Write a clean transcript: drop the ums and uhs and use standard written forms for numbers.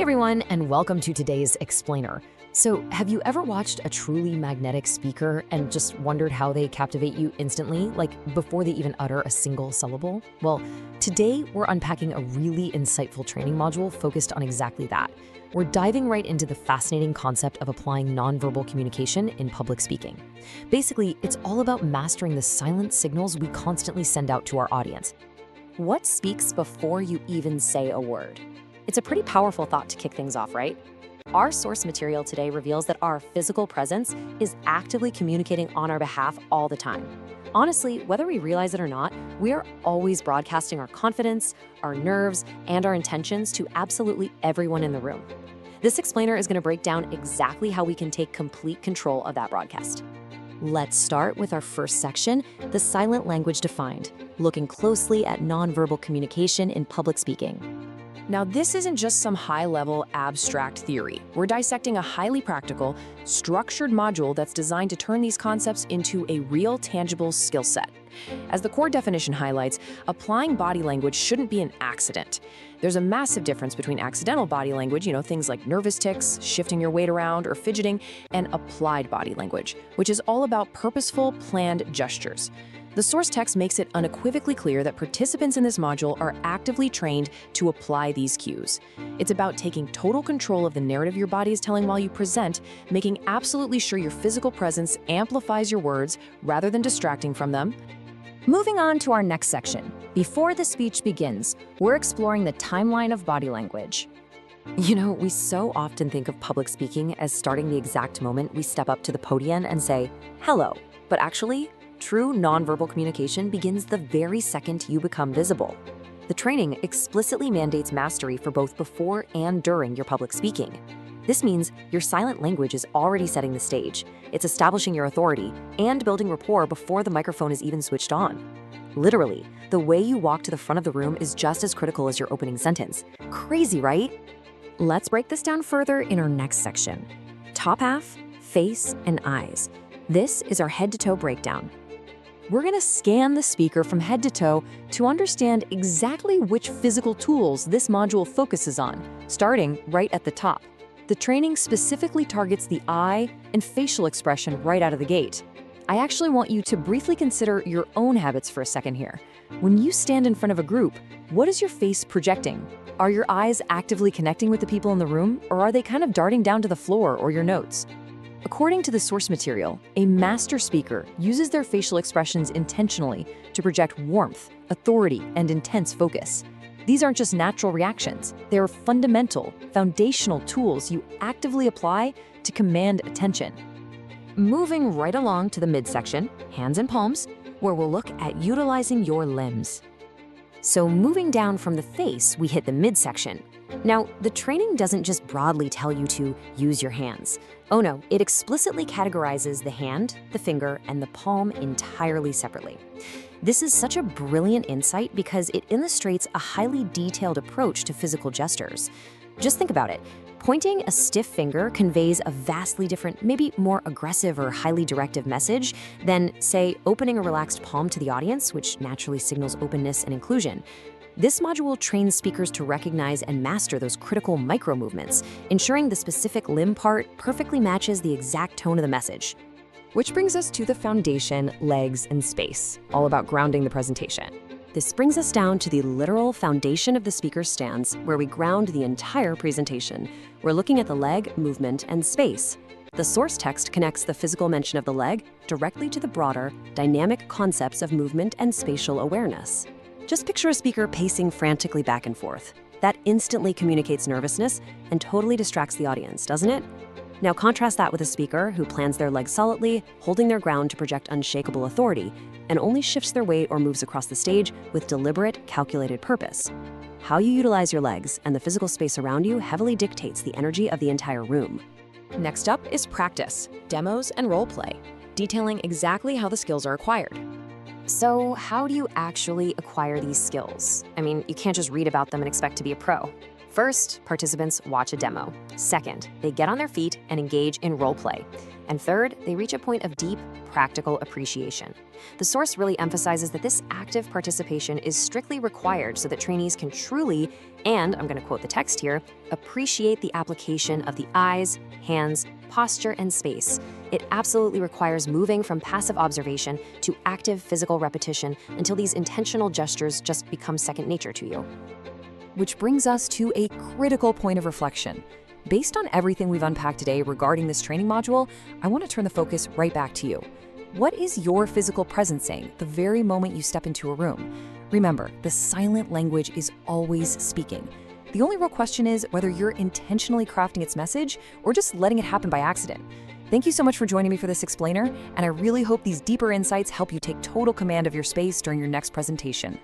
everyone, and welcome to today's Explainer. So, have you ever watched a truly magnetic speaker and just wondered how they captivate you instantly, like before they even utter a single syllable? Well, today we're unpacking a really insightful training module focused on exactly that. We're diving right into the fascinating concept of applying nonverbal communication in public speaking. Basically, it's all about mastering the silent signals we constantly send out to our audience. What speaks before you even say a word? It's a pretty powerful thought to kick things off, right? Our source material today reveals that our physical presence is actively communicating on our behalf all the time. Honestly, whether we realize it or not, we are always broadcasting our confidence, our nerves, and our intentions to absolutely everyone in the room. This explainer is going to break down exactly how we can take complete control of that broadcast. Let's start with our first section, the silent language defined, looking closely at nonverbal communication in public speaking. Now, this isn't just some high-level abstract theory. We're dissecting a highly practical, structured module that's designed to turn these concepts into a real, tangible skill set. As the core definition highlights, applying body language shouldn't be an accident. There's a massive difference between accidental body language, things like nervous tics, shifting your weight around, or fidgeting, and applied body language, which is all about purposeful, planned gestures. The source text makes it unequivocally clear that participants in this module are actively trained to apply these cues. It's about taking total control of the narrative your body is telling while you present, making absolutely sure your physical presence amplifies your words rather than distracting from them. Moving on to our next section. Before the speech begins, we're exploring the timeline of body language. We so often think of public speaking as starting the exact moment we step up to the podium and say, "Hello," but actually, true nonverbal communication begins the very second you become visible. The training explicitly mandates mastery for both before and during your public speaking. This means your silent language is already setting the stage. It's establishing your authority and building rapport before the microphone is even switched on. Literally, the way you walk to the front of the room is just as critical as your opening sentence. Crazy, right? Let's break this down further in our next section. Top half, face, and eyes. This is our head-to-toe breakdown. We're going to scan the speaker from head to toe to understand exactly which physical tools this module focuses on, starting right at the top. The training specifically targets the eye and facial expression right out of the gate. I actually want you to briefly consider your own habits for a second here. When you stand in front of a group, what is your face projecting? Are your eyes actively connecting with the people in the room, or are they kind of darting down to the floor or your notes? According to the source material, a master speaker uses their facial expressions intentionally to project warmth, authority, and intense focus. These aren't just natural reactions. They're fundamental, foundational tools you actively apply to command attention. Moving right along to the midsection, hands and palms, where we'll look at utilizing your limbs. So moving down from the face, we hit the midsection. Now, the training doesn't just broadly tell you to use your hands. Oh no, it explicitly categorizes the hand, the finger, and the palm entirely separately. This is such a brilliant insight because it illustrates a highly detailed approach to physical gestures. Just think about it. Pointing a stiff finger conveys a vastly different, maybe more aggressive or highly directive message than, say, opening a relaxed palm to the audience, which naturally signals openness and inclusion. This module trains speakers to recognize and master those critical micro-movements, ensuring the specific limb part perfectly matches the exact tone of the message. Which brings us to the foundation, legs, and space, all about grounding the presentation. This brings us down to the literal foundation of the speaker's stance, where we ground the entire presentation. We're looking at the leg, movement, and space. The source text connects the physical mention of the leg directly to the broader, dynamic concepts of movement and spatial awareness. Just picture a speaker pacing frantically back and forth. That instantly communicates nervousness and totally distracts the audience, doesn't it? Now contrast that with a speaker who plans their legs solidly, holding their ground to project unshakable authority, and only shifts their weight or moves across the stage with deliberate, calculated purpose. How you utilize your legs and the physical space around you heavily dictates the energy of the entire room. Next up is practice, demos, and role play, detailing exactly how the skills are acquired. So how do you actually acquire these skills? I mean, you can't just read about them and expect to be a pro. First, participants watch a demo. Second, they get on their feet and engage in role play. And third, they reach a point of deep, practical appreciation. The source really emphasizes that this active participation is strictly required so that trainees can truly, and I'm going to quote the text here, appreciate the application of the eyes, hands, posture, and space. It absolutely requires moving from passive observation to active physical repetition until these intentional gestures just become second nature to you. Which brings us to a critical point of reflection. Based on everything we've unpacked today regarding this training module, I want to turn the focus right back to you. What is your physical presence saying the very moment you step into a room? Remember, the silent language is always speaking. The only real question is whether you're intentionally crafting its message or just letting it happen by accident. Thank you so much for joining me for this explainer, and I really hope these deeper insights help you take total command of your space during your next presentation.